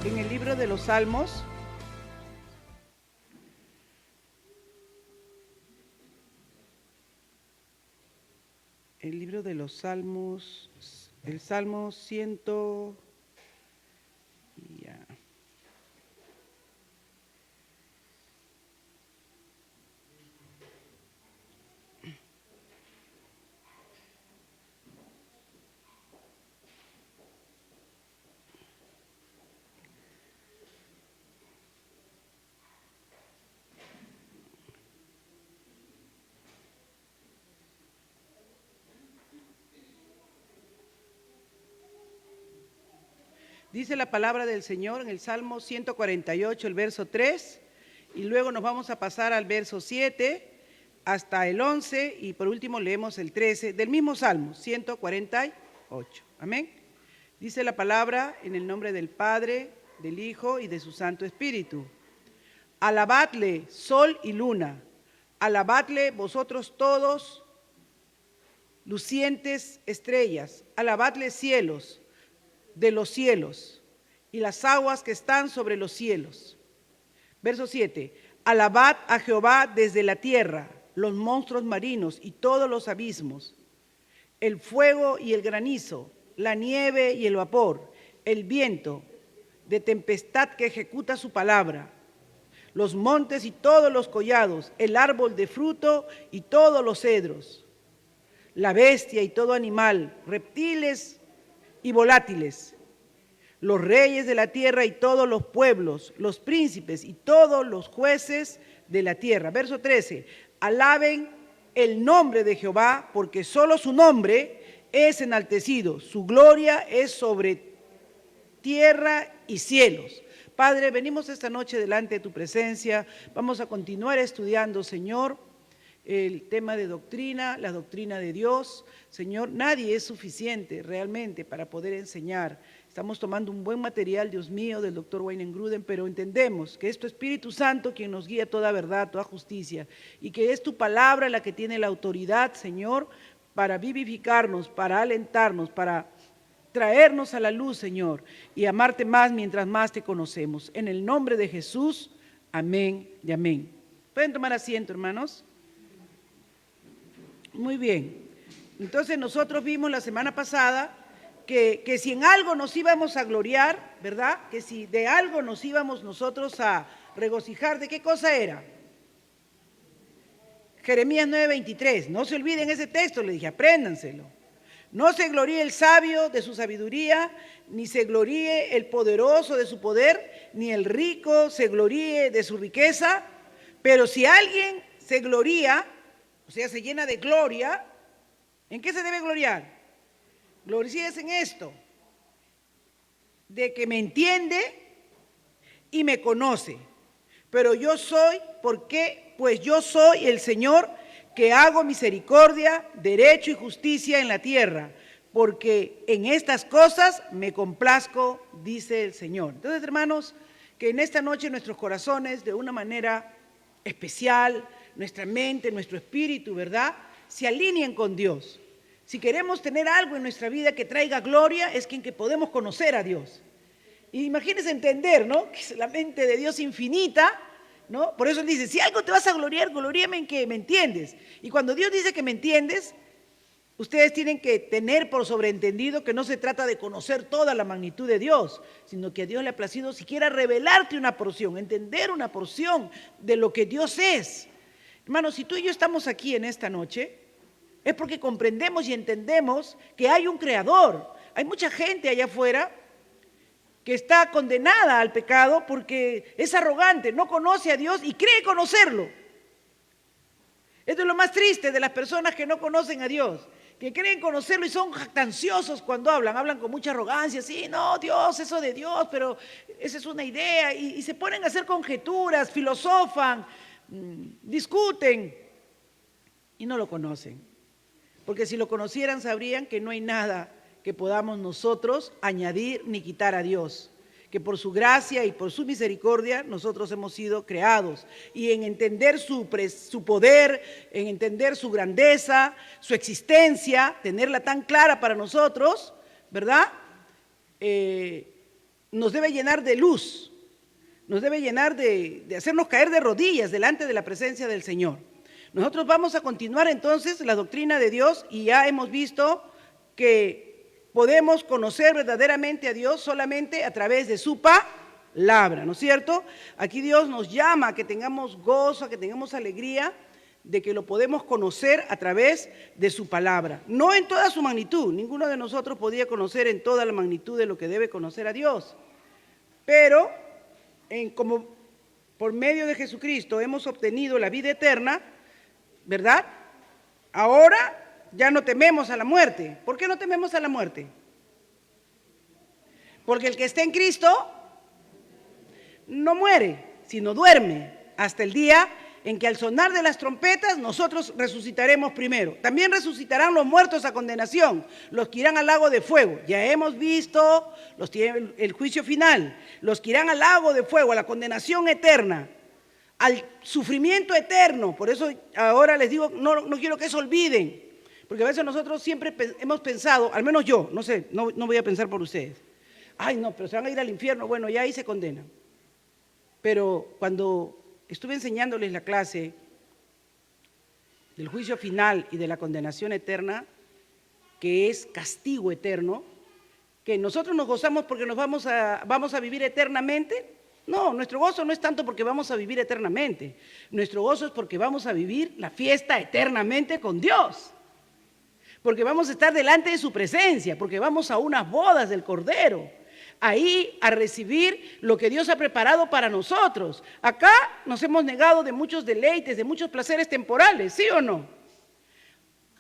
en el libro de los Salmos. El libro de los Salmos, el Salmo 100. Ya. Dice la palabra del Señor en el Salmo 148, el verso 3, y luego nos vamos a pasar al verso 7 hasta el 11, y por último leemos el 13 del mismo Salmo 148. Amén. Dice la palabra en el nombre del Padre, del Hijo y de su Santo Espíritu. Alabadle, sol y luna, alabadle vosotros todos, lucientes estrellas, alabadle cielos de los cielos y las aguas que están sobre los cielos. Verso 7. Alabad a Jehová desde la tierra, los monstruos marinos y todos los abismos, el fuego y el granizo, la nieve y el vapor, el viento de tempestad que ejecuta su palabra, los montes y todos los collados, el árbol de fruto y todos los cedros, la bestia y todo animal, reptiles y volátiles, los reyes de la tierra y todos los pueblos, los príncipes y todos los jueces de la tierra. Verso 13, alaben el nombre de Jehová, porque solo su nombre es enaltecido, su gloria es sobre tierra y cielos. Padre, venimos esta noche delante de tu presencia, vamos a continuar estudiando, Señor, el tema de doctrina, la doctrina de Dios. Señor, nadie es suficiente realmente para poder enseñar. Estamos tomando un buen material, Dios mío, del doctor Wayne Grudem, pero entendemos que es tu Espíritu Santo quien nos guía toda verdad, toda justicia, y que es tu palabra la que tiene la autoridad, Señor, para vivificarnos, para alentarnos, para traernos a la luz, Señor, y amarte más mientras más te conocemos. En el nombre de Jesús, amén y amén. ¿Pueden tomar asiento, hermanos? Muy bien. Entonces nosotros vimos la semana pasada que si en algo nos íbamos a gloriar, ¿verdad? Que si de algo nos íbamos nosotros a regocijar, ¿de qué cosa era? Jeremías 9:23. No se olviden ese texto, le dije, apréndanselo. No se gloríe el sabio de su sabiduría, ni se gloríe el poderoso de su poder, ni el rico se gloríe de su riqueza. Pero si alguien se gloría, o sea, se llena de gloria, ¿en qué se debe gloriar? Gloríese en esto, de que me entiende y me conoce. Pero yo soy, ¿por qué? Pues yo soy el Señor que hago misericordia, derecho y justicia en la tierra, porque en estas cosas me complazco, dice el Señor. Entonces, hermanos, que en esta noche nuestros corazones, de una manera especial, nuestra mente, nuestro espíritu, ¿verdad?, se alineen con Dios. Si queremos tener algo en nuestra vida que traiga gloria, es que podemos conocer a Dios. Y imagínense entender, ¿no?, que es la mente de Dios infinita, ¿no? Por eso él dice, si algo te vas a gloriar, gloríame en que me entiendes. Y cuando Dios dice que me entiendes, ustedes tienen que tener por sobreentendido que no se trata de conocer toda la magnitud de Dios, sino que a Dios le ha placido siquiera revelarte una porción, entender una porción de lo que Dios es. Hermanos, si tú y yo estamos aquí en esta noche, es porque comprendemos y entendemos que hay un creador. Hay mucha gente allá afuera que está condenada al pecado porque es arrogante, no conoce a Dios y cree conocerlo. Esto es lo más triste de las personas que no conocen a Dios, que creen conocerlo y son jactanciosos cuando hablan con mucha arrogancia, sí, no, Dios, eso de Dios, pero esa es una idea, y se ponen a hacer conjeturas, filosofan, discuten y no lo conocen. Porque si lo conocieran sabrían que no hay nada que podamos nosotros añadir ni quitar a Dios, que por su gracia y por su misericordia nosotros hemos sido creados, y en entender su poder, en entender su grandeza, su existencia, tenerla tan clara para nosotros, ¿verdad? nos debe llenar de luz, nos debe llenar de hacernos caer de rodillas delante de la presencia del Señor. Nosotros vamos a continuar entonces la doctrina de Dios y ya hemos visto que podemos conocer verdaderamente a Dios solamente a través de su palabra, ¿no es cierto? Aquí Dios nos llama a que tengamos gozo, a que tengamos alegría de que lo podemos conocer a través de su palabra. No en toda su magnitud, ninguno de nosotros podía conocer en toda la magnitud de lo que debe conocer a Dios, pero como por medio de Jesucristo hemos obtenido la vida eterna, ¿verdad? Ahora ya no tememos a la muerte. ¿Por qué no tememos a la muerte? Porque el que está en Cristo no muere, sino duerme hasta el día en que al sonar de las trompetas nosotros resucitaremos primero. También resucitarán los muertos a condenación, los que irán al lago de fuego. Ya hemos visto el juicio final, los que irán al lago de fuego, a la condenación eterna, al sufrimiento eterno. Por eso ahora les digo, no quiero que eso olviden, porque a veces nosotros siempre hemos pensado, al menos yo, no sé, no voy a pensar por ustedes, ay no, pero se van a ir al infierno, bueno, ya ahí se condenan. Pero cuando estuve enseñándoles la clase del juicio final y de la condenación eterna, que es castigo eterno, que nosotros nos gozamos porque nos vamos a vivir eternamente. No, nuestro gozo no es tanto porque vamos a vivir eternamente. Nuestro gozo es porque vamos a vivir la fiesta eternamente con Dios. Porque vamos a estar delante de su presencia, porque vamos a unas bodas del Cordero. Ahí a recibir lo que Dios ha preparado para nosotros. Acá nos hemos negado de muchos deleites, de muchos placeres temporales, ¿sí o no?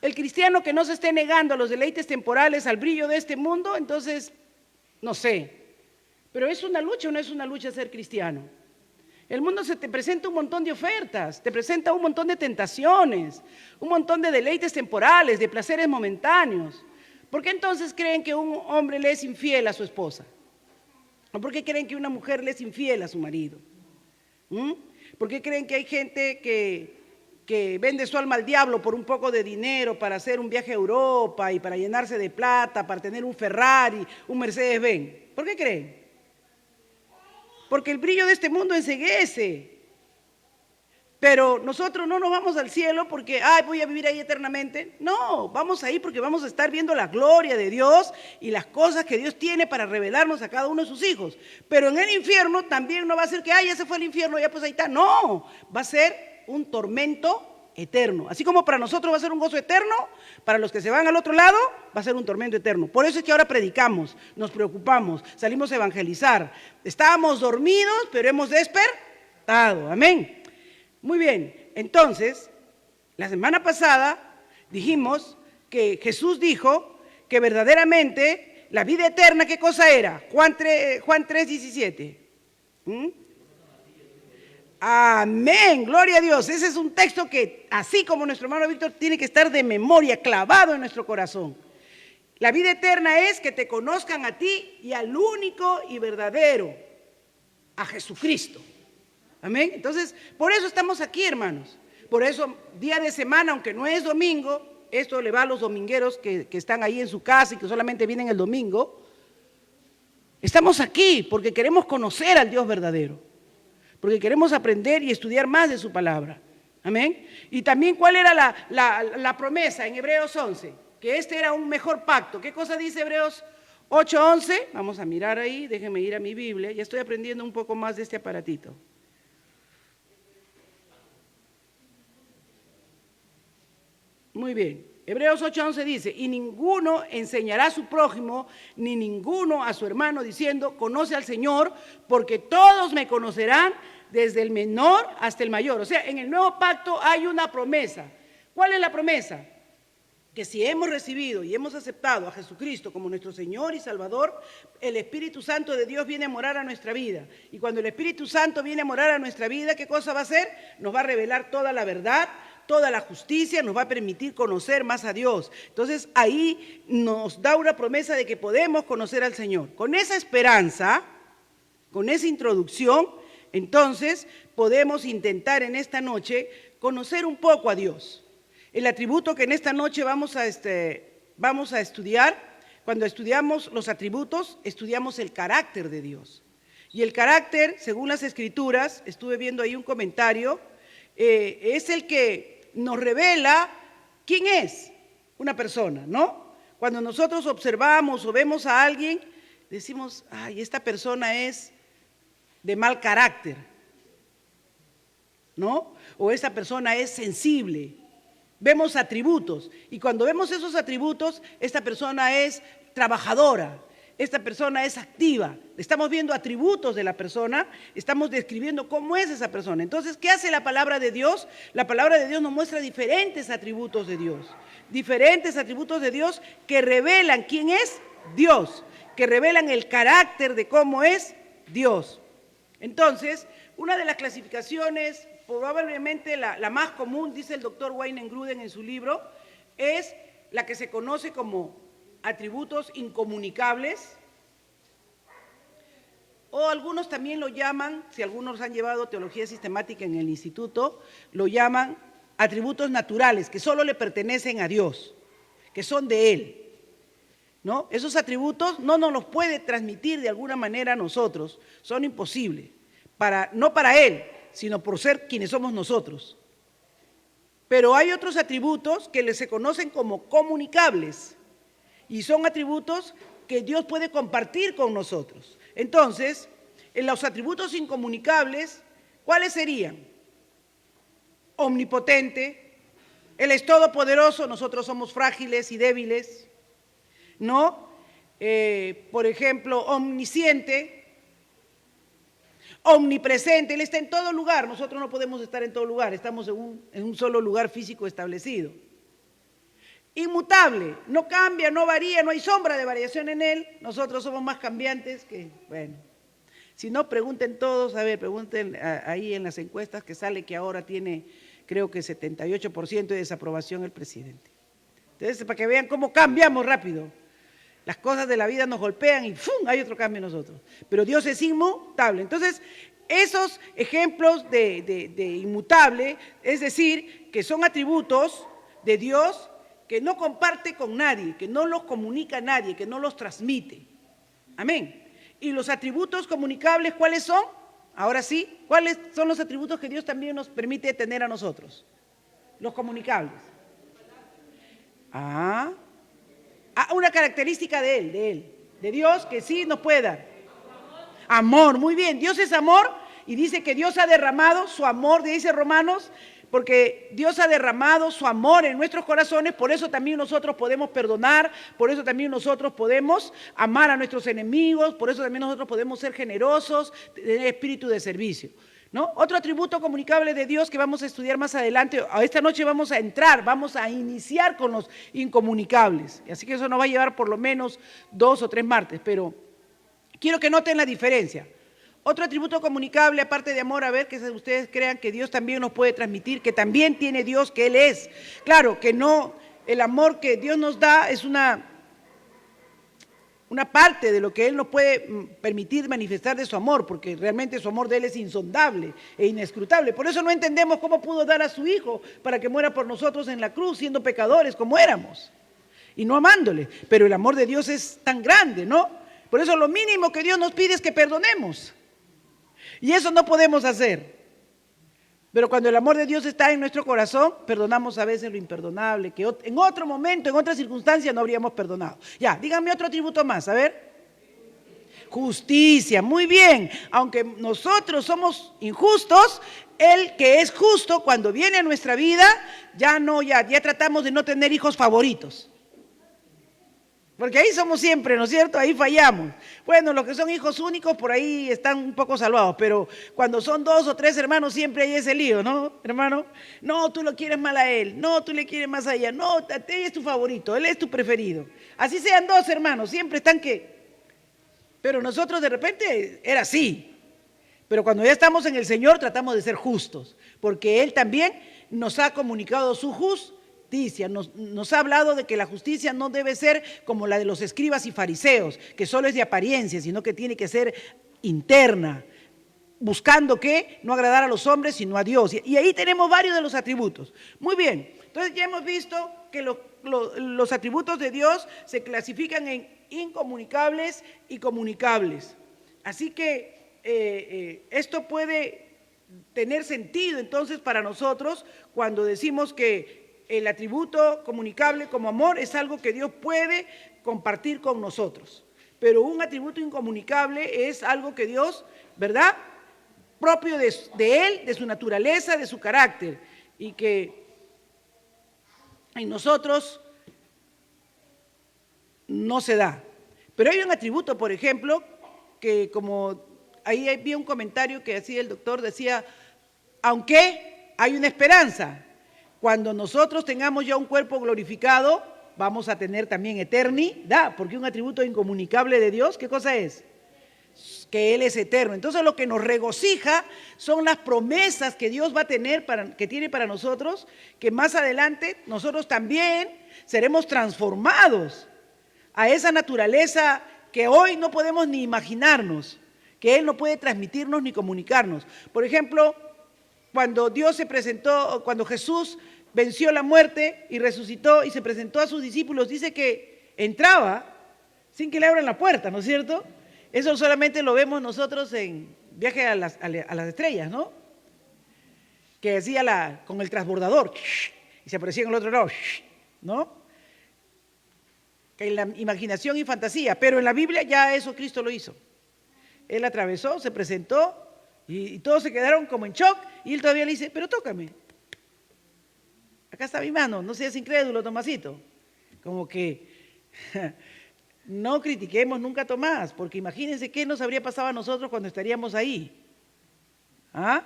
El cristiano que no se esté negando a los deleites temporales, al brillo de este mundo, entonces, no sé. Pero ¿es una lucha o no es una lucha ser cristiano? El mundo se te presenta un montón de ofertas, te presenta un montón de tentaciones, un montón de deleites temporales, de placeres momentáneos. ¿Por qué entonces creen que un hombre le es infiel a su esposa? ¿O por qué creen que una mujer le es infiel a su marido? ¿Por qué creen que hay gente que vende su alma al diablo por un poco de dinero para hacer un viaje a Europa y para llenarse de plata, para tener un Ferrari, un Mercedes-Benz? ¿Por qué creen? Porque el brillo de este mundo enceguece. Pero nosotros no nos vamos al cielo porque, voy a vivir ahí eternamente. No, vamos ahí porque vamos a estar viendo la gloria de Dios y las cosas que Dios tiene para revelarnos a cada uno de sus hijos. Pero en el infierno también no va a ser que, ya se fue al infierno, ya pues ahí está. No, va a ser un tormento eterno. Así como para nosotros va a ser un gozo eterno, para los que se van al otro lado va a ser un tormento eterno. Por eso es que ahora predicamos, nos preocupamos, salimos a evangelizar. Estábamos dormidos, pero hemos despertado. Amén. Muy bien, entonces, la semana pasada dijimos que Jesús dijo que verdaderamente la vida eterna, ¿qué cosa era? Juan 3:17. Amén, gloria a Dios. Ese es un texto que, así como nuestro hermano Víctor, tiene que estar de memoria, clavado en nuestro corazón. La vida eterna es que te conozcan a ti y al único y verdadero, a Jesucristo. Amén. Entonces, por eso estamos aquí, hermanos. Por eso, día de semana, aunque no es domingo, esto le va a los domingueros que están ahí en su casa y que solamente vienen el domingo. Estamos aquí porque queremos conocer al Dios verdadero, porque queremos aprender y estudiar más de su palabra. Amén. Y también, ¿cuál era la promesa en Hebreos 11? Que este era un mejor pacto. ¿Qué cosa dice Hebreos 8:11? Vamos a mirar ahí, déjenme ir a mi Biblia. Ya estoy aprendiendo un poco más de este aparatito. Muy bien, Hebreos 8:11 dice, y ninguno enseñará a su prójimo, ni ninguno a su hermano, diciendo, conoce al Señor, porque todos me conocerán, desde el menor hasta el mayor. O sea, en el nuevo pacto hay una promesa. ¿Cuál es la promesa? Que si hemos recibido y hemos aceptado a Jesucristo como nuestro Señor y Salvador, el Espíritu Santo de Dios viene a morar a nuestra vida. Y cuando el Espíritu Santo viene a morar a nuestra vida, ¿qué cosa va a hacer? Nos va a revelar toda la verdad, toda la justicia, nos va a permitir conocer más a Dios. Entonces ahí nos da una promesa de que podemos conocer al Señor. Con esa esperanza, con esa introducción, entonces podemos intentar en esta noche conocer un poco a Dios. El atributo que en esta noche vamos a estudiar cuando estudiamos los atributos, estudiamos el carácter de Dios. Y el carácter, según las Escrituras, estuve viendo ahí un comentario, es el que nos revela quién es una persona, ¿no? Cuando nosotros observamos o vemos a alguien, decimos, ay, esta persona es de mal carácter, ¿no? O esta persona es sensible. Vemos atributos, y cuando vemos esos atributos, esta persona es trabajadora, esta persona es activa. Estamos viendo atributos de la persona, estamos describiendo cómo es esa persona. Entonces, ¿qué hace la palabra de Dios? La palabra de Dios nos muestra diferentes atributos de Dios que revelan quién es Dios, que revelan el carácter de cómo es Dios. Entonces, una de las clasificaciones, probablemente la más común, dice el doctor Wayne Grudem en su libro, es la que se conoce como atributos incomunicables, o algunos también lo llaman, si algunos han llevado teología sistemática en el instituto, lo llaman atributos naturales, que solo le pertenecen a Dios, que son de Él, ¿no? Esos atributos no nos los puede transmitir de alguna manera a nosotros, son imposibles, no para Él, sino por ser quienes somos nosotros. Pero hay otros atributos que se conocen como comunicables, y son atributos que Dios puede compartir con nosotros. Entonces, en los atributos incomunicables, ¿cuáles serían? Omnipotente, Él es todopoderoso, nosotros somos frágiles y débiles, ¿no? Por ejemplo, omnisciente, omnipresente, Él está en todo lugar, nosotros no podemos estar en todo lugar, estamos en un solo lugar físico establecido. Inmutable, no cambia, no varía, no hay sombra de variación en Él, nosotros somos más cambiantes que, bueno, si no, pregunten todos, a ver, pregunten ahí en las encuestas que sale que ahora tiene, creo que 78% de desaprobación el presidente. Entonces, para que vean cómo cambiamos rápido. Las cosas de la vida nos golpean y ¡fum!, hay otro cambio en nosotros. Pero Dios es inmutable. Entonces, esos ejemplos de inmutable, es decir, que son atributos de Dios que no comparte con nadie, que no los comunica a nadie, que no los transmite. Amén. ¿Y los atributos comunicables cuáles son? Ahora sí, ¿cuáles son los atributos que Dios también nos permite tener a nosotros? Los comunicables. Una característica de Dios que sí nos puede dar. Amor, muy bien. Dios es amor y dice que Dios ha derramado su amor, dice Romanos, porque Dios ha derramado su amor en nuestros corazones, por eso también nosotros podemos perdonar, por eso también nosotros podemos amar a nuestros enemigos, por eso también nosotros podemos ser generosos, tener espíritu de servicio, ¿no? Otro atributo comunicable de Dios que vamos a estudiar más adelante, esta noche vamos a iniciar con los incomunicables, así que eso nos va a llevar por lo menos 2 o 3 martes, pero quiero que noten la diferencia. Otro atributo comunicable, aparte de amor, a ver, que ustedes crean que Dios también nos puede transmitir, que también tiene Dios, que Él es. Claro, que no, el amor que Dios nos da es una parte de lo que Él nos puede permitir manifestar de su amor, porque realmente su amor de Él es insondable e inescrutable. Por eso no entendemos cómo pudo dar a su Hijo para que muera por nosotros en la cruz, siendo pecadores como éramos, y no amándole. Pero el amor de Dios es tan grande, ¿no? Por eso lo mínimo que Dios nos pide es que perdonemos. Y eso no podemos hacer. Pero cuando el amor de Dios está en nuestro corazón, perdonamos a veces lo imperdonable, que en otro momento, en otra circunstancia no habríamos perdonado. Ya, díganme otro atributo más, a ver. Justicia, muy bien. Aunque nosotros somos injustos, el que es justo cuando viene a nuestra vida, ya tratamos de no tener hijos favoritos. Porque ahí somos siempre, ¿no es cierto? Ahí fallamos. Bueno, los que son hijos únicos por ahí están un poco salvados, pero cuando son 2 o 3 hermanos siempre hay ese lío, ¿no, hermano? No, tú lo quieres mal a él, no, tú le quieres más a ella, no, él es tu favorito, él es tu preferido. Así sean 2 hermanos, siempre están que... Pero nosotros de repente era así. Pero cuando ya estamos en el Señor tratamos de ser justos, porque Él también nos ha comunicado su justicia. Nos ha hablado de que la justicia no debe ser como la de los escribas y fariseos, que solo es de apariencia, sino que tiene que ser interna, buscando que no agradar a los hombres, sino a Dios. Y ahí tenemos varios de los atributos. Muy bien, entonces ya hemos visto que los atributos de Dios se clasifican en incomunicables y comunicables. Así que esto puede tener sentido entonces para nosotros cuando decimos que el atributo comunicable como amor es algo que Dios puede compartir con nosotros. Pero un atributo incomunicable es algo que Dios, ¿verdad?, propio de Él, de su naturaleza, de su carácter, y que en nosotros no se da. Pero hay un atributo, por ejemplo, que como ahí vi un comentario que hacía el doctor, decía, aunque hay una esperanza, cuando nosotros tengamos ya un cuerpo glorificado, vamos a tener también eternidad, porque un atributo incomunicable de Dios, ¿qué cosa es? Que Él es eterno. Entonces lo que nos regocija son las promesas que Dios va a tener, que tiene para nosotros, que más adelante nosotros también seremos transformados a esa naturaleza que hoy no podemos ni imaginarnos, que Él no puede transmitirnos ni comunicarnos. Por ejemplo, cuando Dios se presentó, cuando Jesús venció la muerte y resucitó y se presentó a sus discípulos, dice que entraba sin que le abran la puerta, ¿no es cierto? Eso solamente lo vemos nosotros en Viaje a las Estrellas, ¿no? Que hacía con el transbordador y se aparecía en el otro lado, ¿no? Que en la imaginación y fantasía, pero en la Biblia ya eso Cristo lo hizo. Él atravesó, se presentó y todos se quedaron como en shock y él todavía le dice, pero tócame. Acá está mi mano, no seas incrédulo, Tomasito. Como que no critiquemos nunca a Tomás, porque imagínense qué nos habría pasado a nosotros cuando estaríamos ahí. ¿Ah?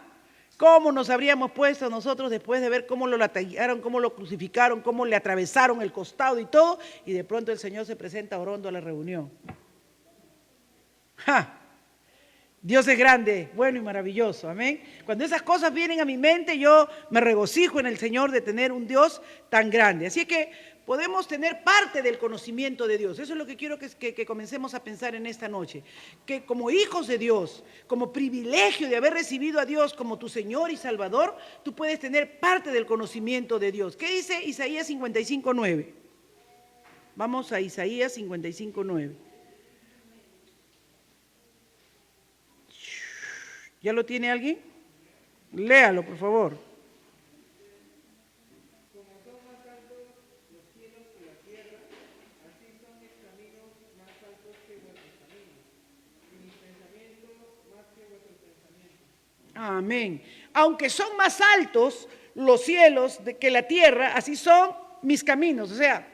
¿Cómo nos habríamos puesto nosotros después de ver cómo lo latigaron, cómo lo crucificaron, cómo le atravesaron el costado y todo? Y de pronto el Señor se presenta orando a la reunión. ¡Ja! Dios es grande, bueno y maravilloso, amén. Cuando esas cosas vienen a mi mente, yo me regocijo en el Señor de tener un Dios tan grande. Así que podemos tener parte del conocimiento de Dios. Eso es lo que quiero que comencemos a pensar en esta noche. Que como hijos de Dios, como privilegio de haber recibido a Dios como tu Señor y Salvador, tú puedes tener parte del conocimiento de Dios. ¿Qué dice Isaías 55:9? Vamos a Isaías 55:9. ¿Ya lo tiene alguien? Léalo, por favor. Como son más altos los cielos que la tierra, así son mis caminos más altos que vuestros caminos, y mis pensamientos más que vuestros pensamientos. Amén. Aunque son más altos los cielos que la tierra, así son mis caminos. O sea,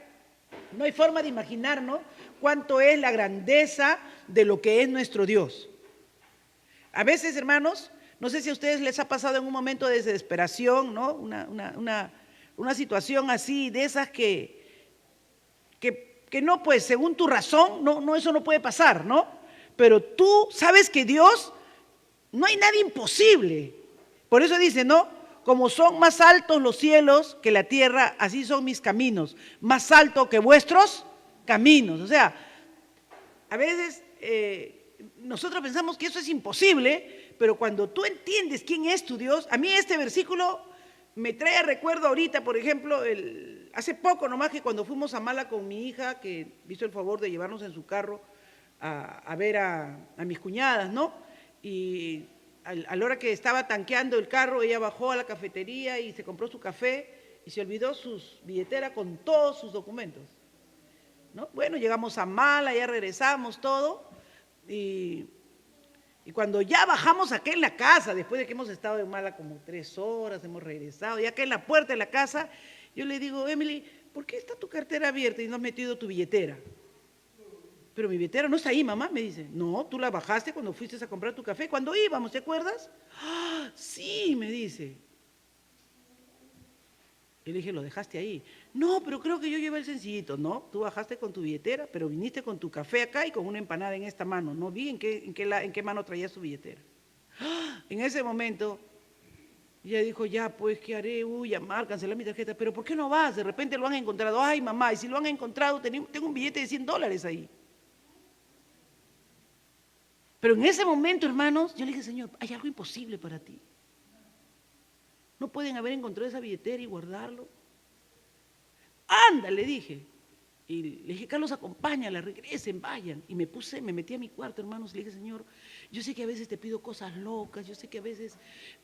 no hay forma de imaginarnos cuánto es la grandeza de lo que es nuestro Dios. A veces, hermanos, no sé si a ustedes les ha pasado en un momento de desesperación, ¿no? Una situación así, de esas que no, pues, según tu razón, no, eso no puede pasar, ¿no? Pero tú sabes que Dios, no hay nada imposible. Por eso dice, ¿no? Como son más altos los cielos que la tierra, así son mis caminos, más alto que vuestros caminos. O sea, a veces nosotros pensamos que eso es imposible, pero cuando tú entiendes quién es tu Dios, a mí este versículo me trae recuerdo ahorita, por ejemplo, hace poco nomás que cuando fuimos a Mala con mi hija, que hizo el favor de llevarnos en su carro a ver a mis cuñadas, ¿no? Y a la hora que estaba tanqueando el carro, ella bajó a la cafetería y se compró su café y se olvidó su billetera con todos sus documentos, ¿no? Bueno, llegamos a Mala, ya regresamos todo. Y cuando ya bajamos acá en la casa, después de que hemos estado en Mala como 3 horas, hemos regresado, ya acá en la puerta de la casa, yo le digo, Emily, ¿por qué está tu cartera abierta y no has metido tu billetera? Pero mi billetera no está ahí, mamá, me dice. No, tú la bajaste cuando fuiste a comprar tu café, cuando íbamos, ¿te acuerdas? ¡Ah, sí!, me dice. Yo le dije, lo dejaste ahí. No, pero creo que yo llevé el sencillito. No, tú bajaste con tu billetera, pero viniste con tu café acá y con una empanada en esta mano. No vi en qué mano traías tu billetera. ¡Ah! En ese momento, ella dijo, ya, pues, ¿qué haré? Uy, llamar, cancelar mi tarjeta. Pero ¿por qué no vas? De repente lo han encontrado. Ay, mamá, y si lo han encontrado, tengo un billete de $100 ahí. Pero en ese momento, hermanos, yo le dije, Señor, hay algo imposible para ti. ¿No pueden haber encontrado esa billetera y guardarlo? Anda, le dije. Y le dije, Carlos, acompáñala, regresen, vayan. Y me metí a mi cuarto, hermanos, y le dije, Señor, yo sé que a veces te pido cosas locas, yo sé que a veces,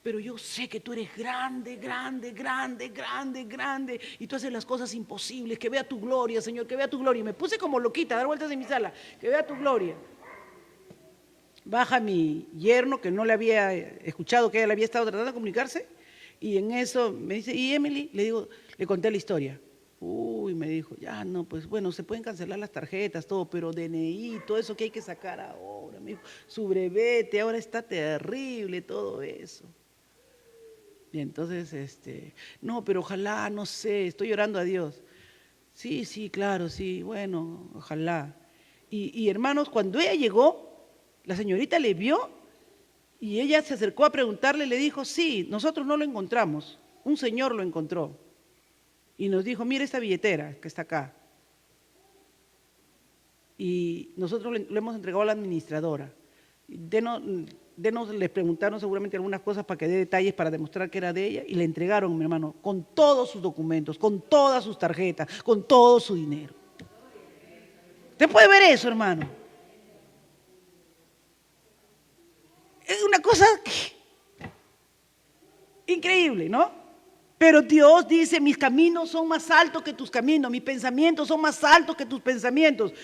pero yo sé que tú eres grande, grande, grande, grande, grande, y tú haces las cosas imposibles, que vea tu gloria, Señor, que vea tu gloria. Y me puse como loquita a dar vueltas en mi sala, que vea tu gloria. Baja mi yerno, que no le había escuchado que ella le había estado tratando de comunicarse, y en eso me dice, ¿y Emily? Le digo, le conté la historia. Uy, me dijo, ya no, pues bueno, se pueden cancelar las tarjetas, todo, pero DNI, todo eso que hay que sacar ahora, me dijo, su brevete, ahora está terrible todo eso. Y entonces, no, pero ojalá, no sé, estoy orando a Dios. Sí, sí, claro, sí, bueno, ojalá. Y hermanos, cuando ella llegó, la señorita le vio y ella se acercó a preguntarle, le dijo, sí, nosotros no lo encontramos, un señor lo encontró. Y nos dijo, mire esta billetera que está acá. Y nosotros lo hemos entregado a la administradora. Les preguntaron seguramente algunas cosas para que dé detalles para demostrar que era de ella y le entregaron, mi hermano, con todos sus documentos, con todas sus tarjetas, con todo su dinero. ¿Usted puede ver eso, hermano? Es una cosa increíble, ¿no? Pero Dios dice, mis caminos son más altos que tus caminos, mis pensamientos son más altos que tus pensamientos.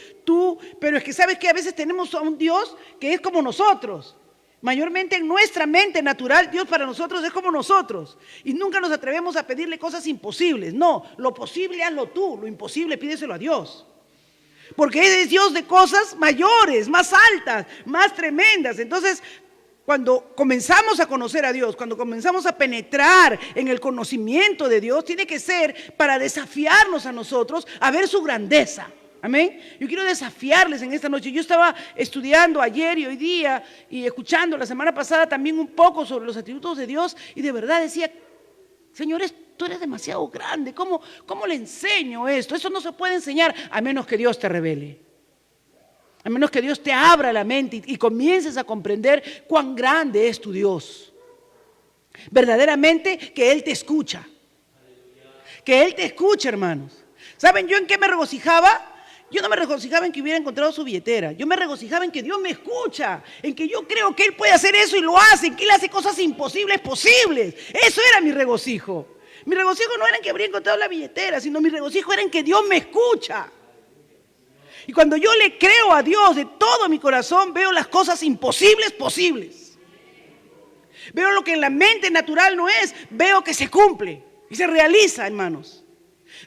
Pero es que sabes que a veces tenemos a un Dios que es como nosotros. Mayormente en nuestra mente natural, Dios para nosotros es como nosotros. Y nunca nos atrevemos a pedirle cosas imposibles. No, lo posible hazlo tú, lo imposible pídeselo a Dios. Porque Él es Dios de cosas mayores, más altas, más tremendas. Entonces, cuando comenzamos a conocer a Dios, cuando comenzamos a penetrar en el conocimiento de Dios, tiene que ser para desafiarnos a nosotros a ver su grandeza. Amén. Yo quiero desafiarles en esta noche. Yo estaba estudiando ayer y hoy día y escuchando la semana pasada también un poco sobre los atributos de Dios y de verdad decía, Señor, tú eres demasiado grande. ¿Cómo le enseño esto? Eso no se puede enseñar a menos que Dios te revele. A menos que Dios te abra la mente y comiences a comprender cuán grande es tu Dios. Verdaderamente que Él te escucha. Que Él te escucha, hermanos. ¿Saben yo en qué me regocijaba? Yo no me regocijaba en que hubiera encontrado su billetera. Yo me regocijaba en que Dios me escucha. En que yo creo que Él puede hacer eso y lo hace. En que Él hace cosas imposibles posibles. Eso era mi regocijo. Mi regocijo no era en que habría encontrado la billetera, sino mi regocijo era en que Dios me escucha. Y cuando yo le creo a Dios de todo mi corazón, veo las cosas imposibles posibles. Veo lo que en la mente natural no es, veo que se cumple y se realiza, hermanos.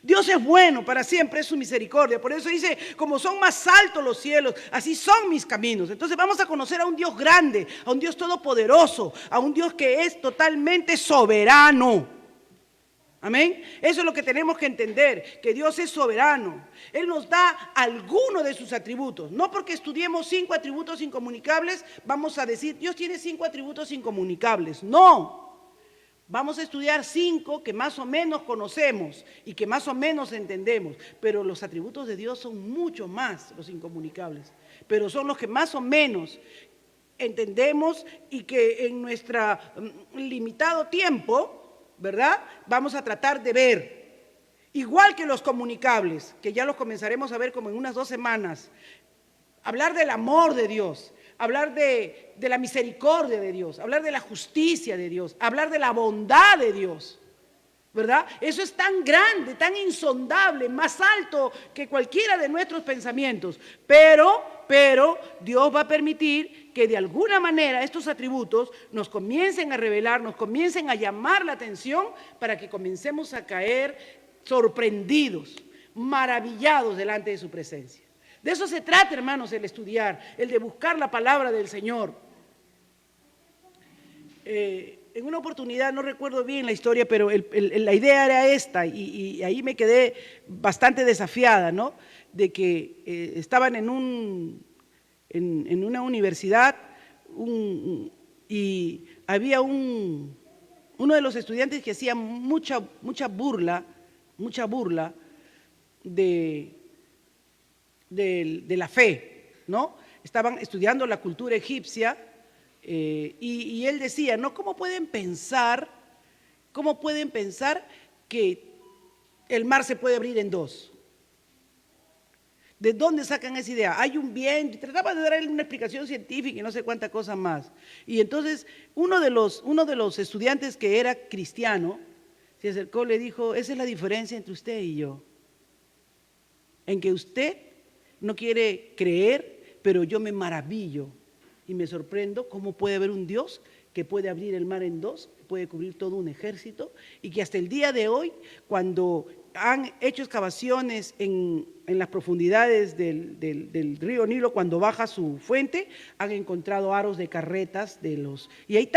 Dios es bueno, para siempre es su misericordia. Por eso dice, como son más altos los cielos, así son mis caminos. Entonces vamos a conocer a un Dios grande, a un Dios todopoderoso, a un Dios que es totalmente soberano. Amén. Eso es lo que tenemos que entender, que Dios es soberano. Él nos da alguno de sus atributos. No porque estudiemos 5 atributos incomunicables, vamos a decir, Dios tiene 5 atributos incomunicables. No. Vamos a estudiar 5 que más o menos conocemos y que más o menos entendemos. Pero los atributos de Dios son mucho más los incomunicables. Pero son los que más o menos entendemos y que en nuestro limitado tiempo, ¿verdad? Vamos a tratar de ver, igual que los comunicables, que ya los comenzaremos a ver como en unas 2 semanas, hablar del amor de Dios, hablar de la misericordia de Dios, hablar de la justicia de Dios, hablar de la bondad de Dios, ¿verdad? Eso es tan grande, tan insondable, más alto que cualquiera de nuestros pensamientos, pero Dios va a permitir que de alguna manera estos atributos nos comiencen a revelar, nos comiencen a llamar la atención para que comencemos a caer sorprendidos, maravillados delante de su presencia. De eso se trata, hermanos, el estudiar, el de buscar la palabra del Señor. En una oportunidad, no recuerdo bien la historia, pero la idea era esta y ahí me quedé bastante desafiada, ¿no? De que estaban en una universidad y había uno de los estudiantes que hacía mucha burla de la fe, ¿no? Estaban estudiando la cultura egipcia y él decía, ¿no? ¿Cómo pueden pensar que el mar se puede abrir en 2? ¿De dónde sacan esa idea? Hay un viento. Trataba de darle una explicación científica y no sé cuánta cosa más. Y entonces uno de los estudiantes que era cristiano se acercó y le dijo, esa es la diferencia entre usted y yo. En que usted no quiere creer, pero yo me maravillo y me sorprendo cómo puede haber un Dios que puede abrir el mar en dos, puede cubrir todo un ejército, y que hasta el día de hoy, cuando han hecho excavaciones en las profundidades del río Nilo, cuando baja su fuente, han encontrado aros de carretas y ahí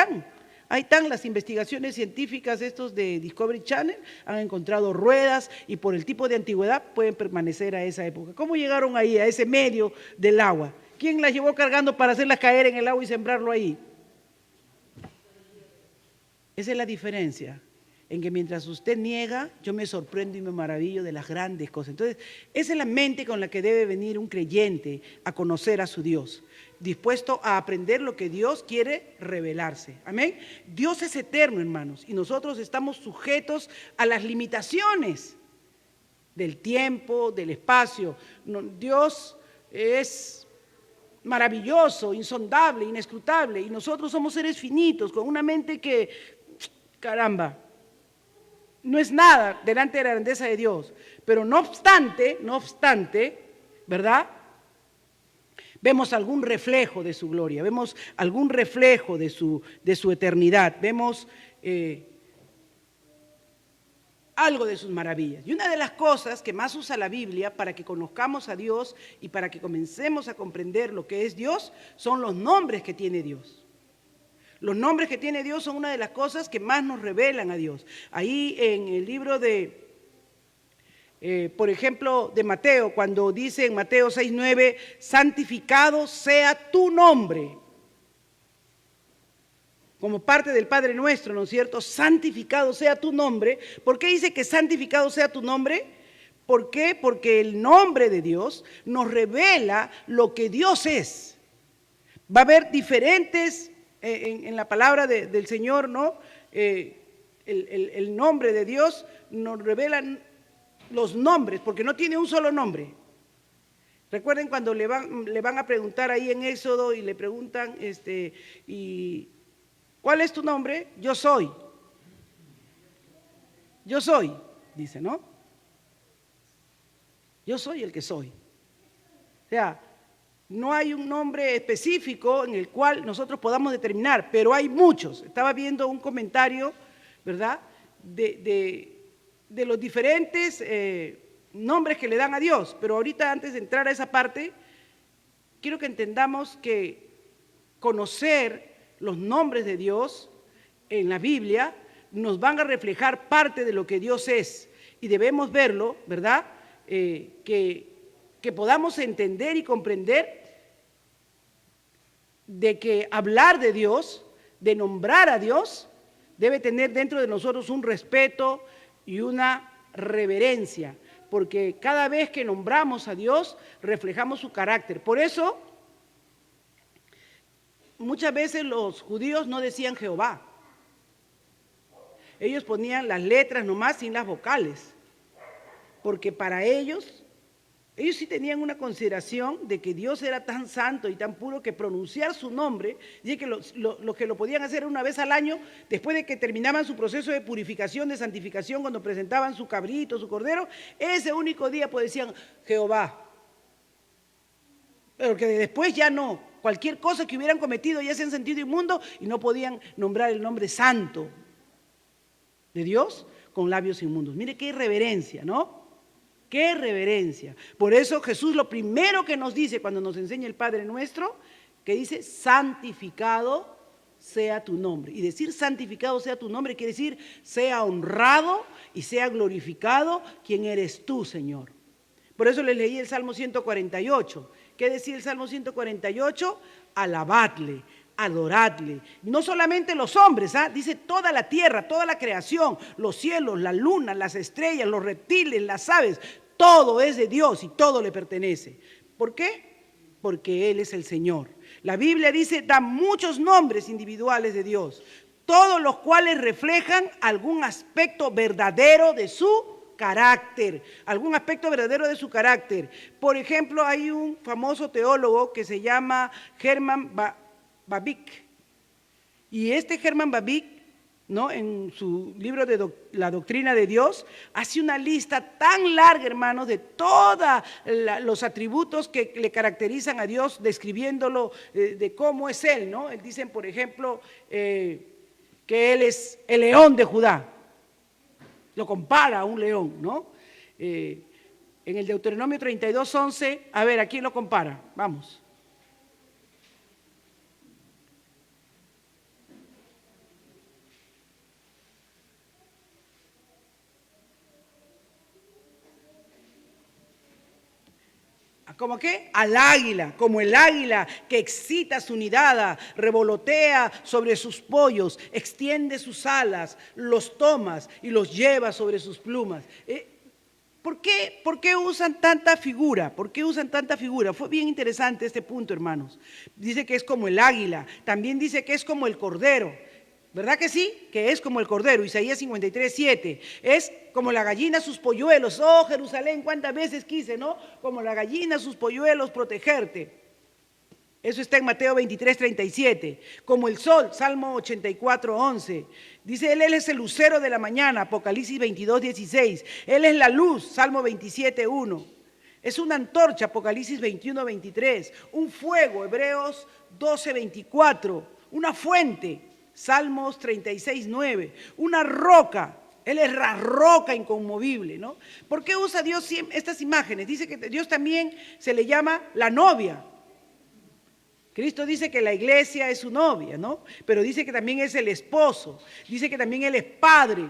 están las investigaciones científicas estos de Discovery Channel, han encontrado ruedas y por el tipo de antigüedad pueden permanecer a esa época. ¿Cómo llegaron ahí, a ese medio del agua? ¿Quién las llevó cargando para hacerlas caer en el agua y sembrarlo ahí? Esa es la diferencia, en que mientras usted niega, yo me sorprendo y me maravillo de las grandes cosas. Entonces, esa es la mente con la que debe venir un creyente a conocer a su Dios, dispuesto a aprender lo que Dios quiere revelarse. Amén. Dios es eterno, hermanos, y nosotros estamos sujetos a las limitaciones del tiempo, del espacio. Dios es maravilloso, insondable, inescrutable, y nosotros somos seres finitos, con una mente que, caramba, no es nada delante de la grandeza de Dios. Pero no obstante, ¿verdad? Vemos algún reflejo de su gloria, vemos algún reflejo de su eternidad, vemos algo de sus maravillas. Y una de las cosas que más usa la Biblia para que conozcamos a Dios y para que comencemos a comprender lo que es Dios, son los nombres que tiene Dios. Los nombres que tiene Dios son una de las cosas que más nos revelan a Dios. Ahí en el libro por ejemplo, de Mateo, cuando dice en Mateo 6:9, santificado sea tu nombre. Como parte del Padre Nuestro, ¿no es cierto? Santificado sea tu nombre. ¿Por qué dice que santificado sea tu nombre? ¿Por qué? Porque el nombre de Dios nos revela lo que Dios es. Va a haber diferentes, en la palabra del Señor, ¿no? El nombre de Dios nos revela los nombres, porque no tiene un solo nombre. Recuerden cuando le van a preguntar ahí en Éxodo y le preguntan, y ¿cuál es tu nombre? Yo soy. Yo soy, dice, ¿no? Yo soy el que soy. O sea, no hay un nombre específico en el cual nosotros podamos determinar, pero hay muchos. Estaba viendo un comentario, ¿verdad?, de los diferentes nombres que le dan a Dios. Pero ahorita, antes de entrar a esa parte, quiero que entendamos que conocer los nombres de Dios en la Biblia nos van a reflejar parte de lo que Dios es, y debemos verlo, ¿verdad?, que podamos entender y comprender de que hablar de Dios, de nombrar a Dios, debe tener dentro de nosotros un respeto y una reverencia, porque cada vez que nombramos a Dios reflejamos su carácter. Por eso muchas veces los judíos no decían Jehová. Ellos ponían las letras nomás sin las vocales, porque para ellos sí tenían una consideración de que Dios era tan santo y tan puro que pronunciar su nombre, y que los que lo podían hacer una vez al año, después de que terminaban su proceso de purificación, de santificación, cuando presentaban su cabrito, su cordero, ese único día pues decían Jehová. Pero que después ya no. Cualquier cosa que hubieran cometido ya se han sentido inmundo y no podían nombrar el nombre santo de Dios con labios inmundos. Mire qué irreverencia, ¿no? ¡Qué reverencia! Por eso Jesús lo primero que nos dice cuando nos enseña el Padre Nuestro, que dice, santificado sea tu nombre. Y decir santificado sea tu nombre quiere decir, sea honrado y sea glorificado quien eres tú, Señor. Por eso les leí el Salmo 148. ¿Qué decía el Salmo 148? Alabadle, adoradle. No solamente los hombres, dice toda la tierra, toda la creación, los cielos, la luna, las estrellas, los reptiles, las aves, todo es de Dios y todo le pertenece. ¿Por qué? Porque Él es el Señor. La Biblia dice, da muchos nombres individuales de Dios, todos los cuales reflejan algún aspecto verdadero de su carácter, algún aspecto verdadero de su carácter. Por ejemplo, hay un famoso teólogo que se llama Herman Bavinck, y este Herman Bavinck, ¿no?, en su libro de La doctrina de Dios, hace una lista tan larga, hermanos, de todos los atributos que le caracterizan a Dios, describiéndolo de cómo es Él, ¿no? Él dice, por ejemplo, que Él es el león de Judá. Lo compara a un león, ¿no? En el Deuteronomio 32:11, a ver, ¿a quién lo compara? Vamos. ¿Cómo qué? Al águila, como el águila que excita su nidada, revolotea sobre sus pollos, extiende sus alas, los tomas y los lleva sobre sus plumas. ¿Por qué usan tanta figura? ¿Por qué usan tanta figura? Fue bien interesante este punto, hermanos. Dice que es como el águila, también dice que es como el cordero. ¿Verdad que sí? Que es como el cordero, Isaías 53:7. Es como la gallina sus polluelos. Oh, Jerusalén, cuántas veces quise, ¿no? Como la gallina sus polluelos protegerte. Eso está en Mateo 23:37. Como el sol, Salmo 84:11. Dice, Él es el lucero de la mañana, Apocalipsis 22:16. Él es la luz, Salmo 27:1. Es una antorcha, Apocalipsis 21:23. Un fuego, Hebreos 12:24. Una fuente, Salmos 36:9. Una roca, Él es la roca inconmovible, ¿no? ¿Por qué usa Dios estas imágenes? Dice que Dios también se le llama la novia. Cristo dice que la iglesia es su novia, ¿no? Pero dice que también es el esposo. Dice que también Él es padre.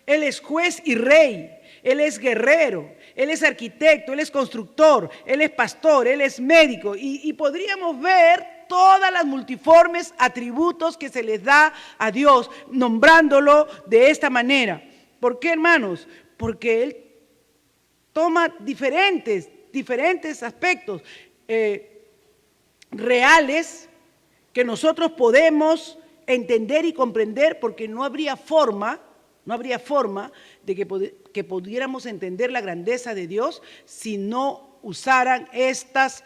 Él es juez y rey. Él es guerrero. Él es arquitecto. Él es constructor. Él es pastor. Él es médico. Y podríamos ver todas las multiformes atributos que se les da a Dios, nombrándolo de esta manera. ¿Por qué, hermanos? Porque Él toma diferentes aspectos reales que nosotros podemos entender y comprender, porque no habría forma de que pudiéramos entender la grandeza de Dios si no usaran estas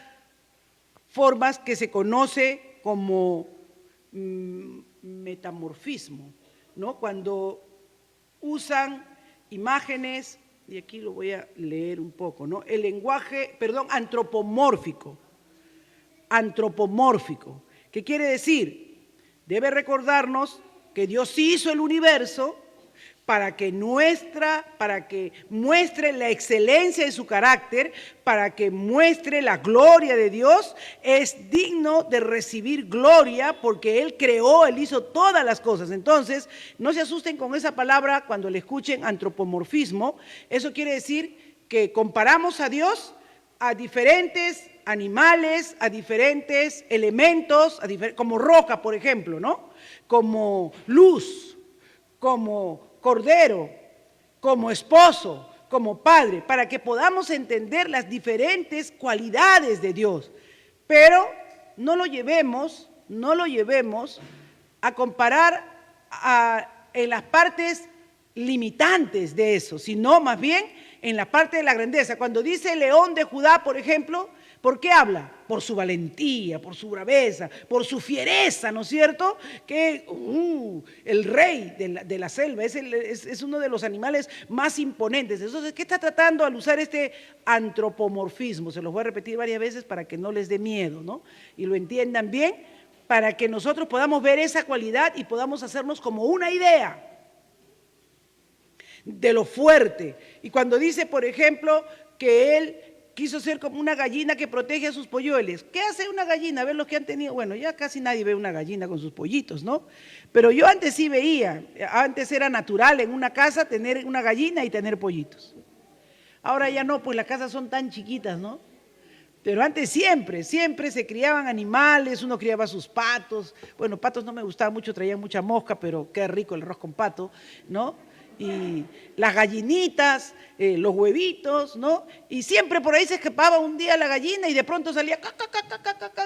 formas que se conoce como metamorfismo, ¿no? Cuando usan imágenes, y aquí lo voy a leer un poco, ¿no? El lenguaje, antropomórfico. Antropomórfico. ¿Qué quiere decir? Debe recordarnos que Dios hizo el universo para que muestre la excelencia de su carácter, para que muestre la gloria de Dios. Es digno de recibir gloria porque Él creó, Él hizo todas las cosas. Entonces, no se asusten con esa palabra cuando le escuchen antropomorfismo. Eso quiere decir que comparamos a Dios a diferentes animales, a diferentes elementos, como roca, por ejemplo, ¿no? Como luz, como cordero, como esposo, como padre, para que podamos entender las diferentes cualidades de Dios. Pero no lo llevemos a comparar en las partes limitantes de eso, sino más bien en la parte de la grandeza. Cuando dice león de Judá, por ejemplo, ¿por qué habla? Por su valentía, por su braveza, por su fiereza, ¿no es cierto? Que el rey de la selva es uno de los animales más imponentes. Entonces, ¿qué está tratando al usar este antropomorfismo? Se los voy a repetir varias veces para que no les dé miedo, ¿no? Y lo entiendan bien, para que nosotros podamos ver esa cualidad y podamos hacernos como una idea de lo fuerte. Y cuando dice, por ejemplo, que Él quiso ser como una gallina que protege a sus polluelos. ¿Qué hace una gallina? A ver los que han tenido, bueno, ya casi nadie ve una gallina con sus pollitos, ¿no? Pero yo antes sí veía, antes era natural en una casa tener una gallina y tener pollitos. Ahora ya no, pues las casas son tan chiquitas, ¿no? Pero antes siempre se criaban animales, uno criaba sus patos. Bueno, patos no me gustaba mucho, traían mucha mosca, pero qué rico el arroz con pato, ¿no? Y las gallinitas, los huevitos, ¿no? Y siempre por ahí se escapaba un día la gallina y de pronto salía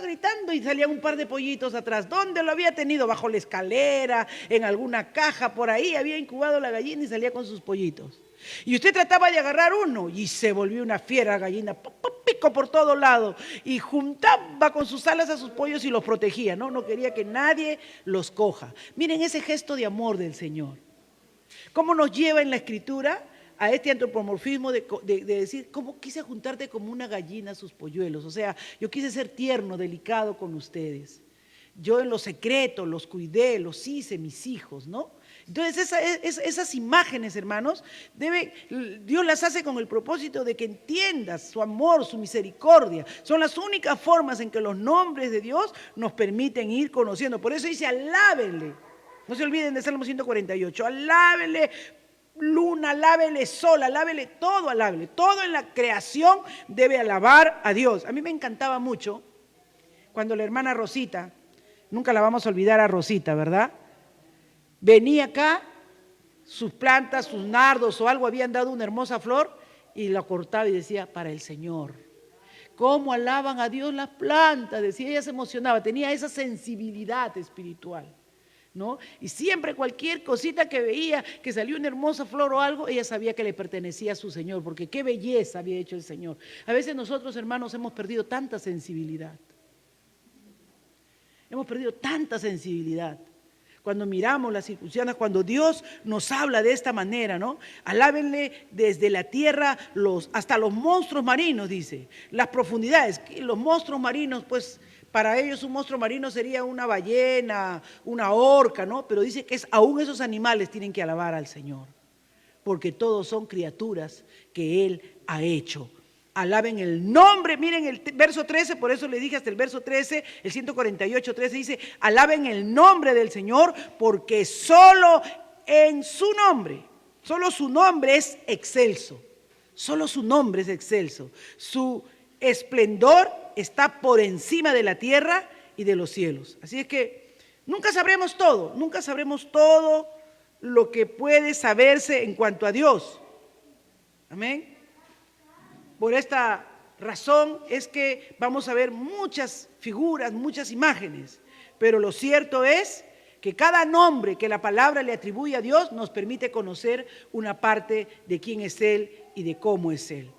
gritando y salían un par de pollitos atrás. ¿Dónde lo había tenido? Bajo la escalera, en alguna caja, por ahí había incubado la gallina y salía con sus pollitos. Y usted trataba de agarrar uno y se volvió una fiera gallina, pico por todo lado, y juntaba con sus alas a sus pollos y los protegía, ¿no? No quería que nadie los coja. Miren ese gesto de amor del Señor. ¿Cómo nos lleva en la Escritura a este antropomorfismo de decir, cómo quise juntarte como una gallina a sus polluelos? O sea, yo quise ser tierno, delicado con ustedes. Yo en lo secreto los cuidé, los hice mis hijos, ¿no? Entonces esas imágenes, hermanos, Dios las hace con el propósito de que entiendas su amor, su misericordia. Son las únicas formas en que los nombres de Dios nos permiten ir conociendo. Por eso dice, alábenle. No se olviden de Salmo 148. Alábenle luna, alábenle sol, alábenle todo, alábenle. Todo en la creación debe alabar a Dios. A mí me encantaba mucho cuando la hermana Rosita, nunca la vamos a olvidar a Rosita, ¿verdad? Venía acá, sus plantas, sus nardos o algo habían dado una hermosa flor y la cortaba y decía, para el Señor. ¿Cómo alaban a Dios las plantas? Decía, ella se emocionaba, tenía esa sensibilidad espiritual, ¿no? Y siempre cualquier cosita que veía, que salió una hermosa flor o algo, ella sabía que le pertenecía a su Señor, porque qué belleza había hecho el Señor. A veces nosotros, hermanos, hemos perdido tanta sensibilidad. Hemos perdido tanta sensibilidad. Cuando miramos las circunstancias, cuando Dios nos habla de esta manera, ¿no? Alábenle desde la tierra hasta los monstruos marinos, dice. Las profundidades, los monstruos marinos, pues para ellos un monstruo marino sería una ballena, una orca, ¿no? Pero dice que aún esos animales tienen que alabar al Señor, porque todos son criaturas que Él ha hecho. Alaben el nombre, miren el verso 13, por eso le dije hasta el verso 13, el 148, 13 dice, alaben el nombre del Señor, porque solo en su nombre, solo su nombre es excelso, solo su nombre es excelso, su esplendor está por encima de la tierra y de los cielos. Así es que nunca sabremos todo lo que puede saberse en cuanto a Dios. Amén. Por esta razón es que vamos a ver muchas figuras, muchas imágenes, pero lo cierto es que cada nombre que la palabra le atribuye a Dios nos permite conocer una parte de quién es Él y de cómo es Él.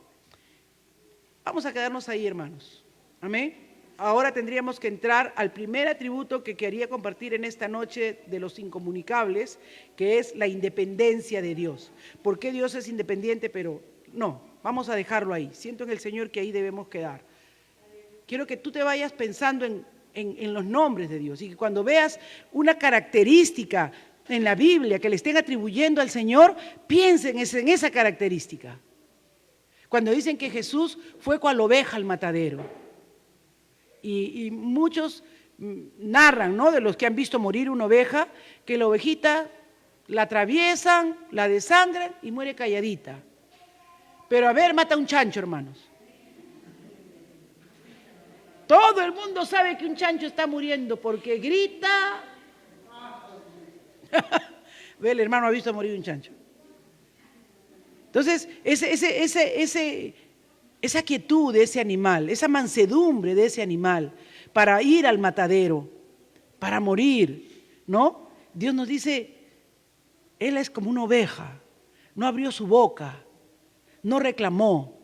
Vamos a quedarnos ahí, hermanos. Amén. Ahora tendríamos que entrar al primer atributo que quería compartir en esta noche de los incomunicables, que es la independencia de Dios. ¿Por qué Dios es independiente? Pero no. Vamos a dejarlo ahí. Siento en el Señor que ahí debemos quedar. Quiero que tú te vayas pensando en los nombres de Dios y que cuando veas una característica en la Biblia que le estén atribuyendo al Señor, piensen en esa característica. Cuando dicen que Jesús fue cual oveja al matadero. Y muchos narran, ¿no?, de los que han visto morir una oveja, que la ovejita la atraviesan, la desangran y muere calladita. Pero a ver, mata un chancho, hermanos. Todo el mundo sabe que un chancho está muriendo porque grita. Ve, el hermano ha visto morir un chancho. Entonces, esa quietud de ese animal, esa mansedumbre de ese animal para ir al matadero, para morir, ¿no? Dios nos dice, Él es como una oveja, no abrió su boca, no reclamó,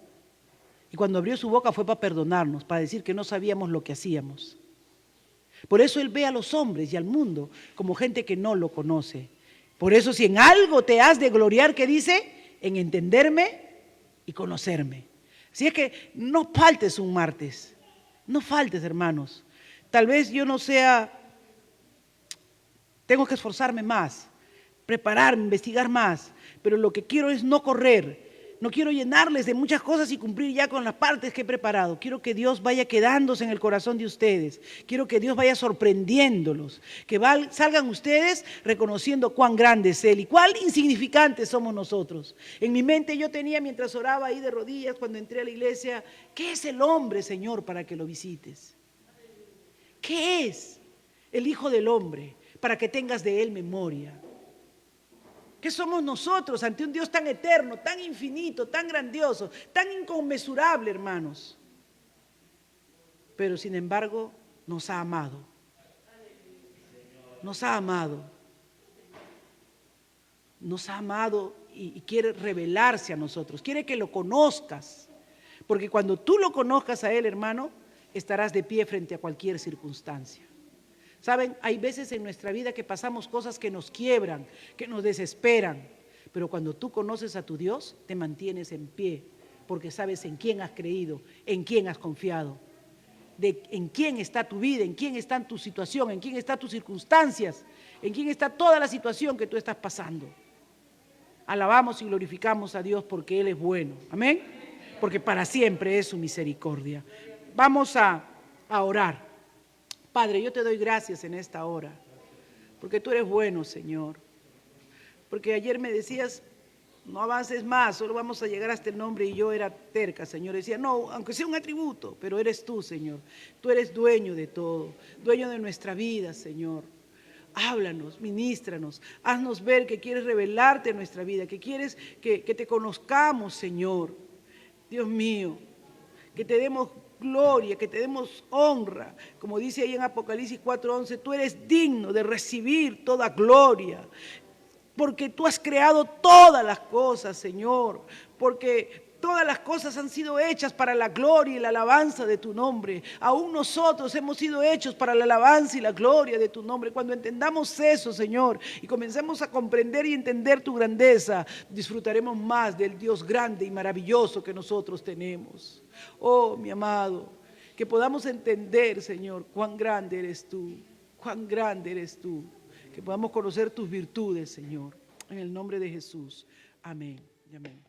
y cuando abrió su boca fue para perdonarnos, para decir que no sabíamos lo que hacíamos. Por eso Él ve a los hombres y al mundo como gente que no lo conoce. Por eso si en algo te has de gloriar, ¿qué dice? En entenderme y conocerme. Así es que no faltes un martes, no faltes, hermanos. Tal vez yo no sea, tengo que esforzarme más, prepararme, investigar más, pero lo que quiero es no correr. No quiero llenarles de muchas cosas y cumplir ya con las partes que he preparado. Quiero que Dios vaya quedándose en el corazón de ustedes. Quiero que Dios vaya sorprendiéndolos. Que salgan ustedes reconociendo cuán grande es Él y cuán insignificantes somos nosotros. En mi mente yo tenía, mientras oraba ahí de rodillas cuando entré a la iglesia, ¿qué es el hombre, Señor, para que lo visites? ¿Qué es el Hijo del Hombre para que tengas de Él memoria? ¿Qué somos nosotros ante un Dios tan eterno, tan infinito, tan grandioso, tan inconmensurable, hermanos? Pero sin embargo nos ha amado. Nos ha amado. Nos ha amado y quiere revelarse a nosotros, quiere que lo conozcas, porque cuando tú lo conozcas a Él, hermano, estarás de pie frente a cualquier circunstancia. Saben, hay veces en nuestra vida que pasamos cosas que nos quiebran, que nos desesperan, pero cuando tú conoces a tu Dios, te mantienes en pie, porque sabes en quién has creído, en quién has confiado, en quién está tu vida, en quién está tu situación, en quién están tus circunstancias, en quién está toda la situación que tú estás pasando. Alabamos y glorificamos a Dios porque Él es bueno, amén, porque para siempre es su misericordia. Vamos a orar. Padre, yo te doy gracias en esta hora, porque tú eres bueno, Señor. Porque ayer me decías, no avances más, solo vamos a llegar hasta el nombre, y yo era terca, Señor. Decía, no, aunque sea un atributo, pero eres tú, Señor. Tú eres dueño de todo, dueño de nuestra vida, Señor. Háblanos, ministranos, haznos ver que quieres revelarte en nuestra vida, que quieres que te conozcamos, Señor. Dios mío, que te demos gloria, que te demos honra. Como dice ahí en Apocalipsis 4:11, tú eres digno de recibir toda gloria, porque tú has creado todas las cosas, Señor, porque todas las cosas han sido hechas para la gloria y la alabanza de tu nombre. Aún nosotros hemos sido hechos para la alabanza y la gloria de tu nombre. Cuando entendamos eso, Señor, y comencemos a comprender y entender tu grandeza, disfrutaremos más del Dios grande y maravilloso que nosotros tenemos. Oh, mi amado, que podamos entender, Señor, cuán grande eres tú, cuán grande eres tú. Que podamos conocer tus virtudes, Señor. En el nombre de Jesús. Amén y amén.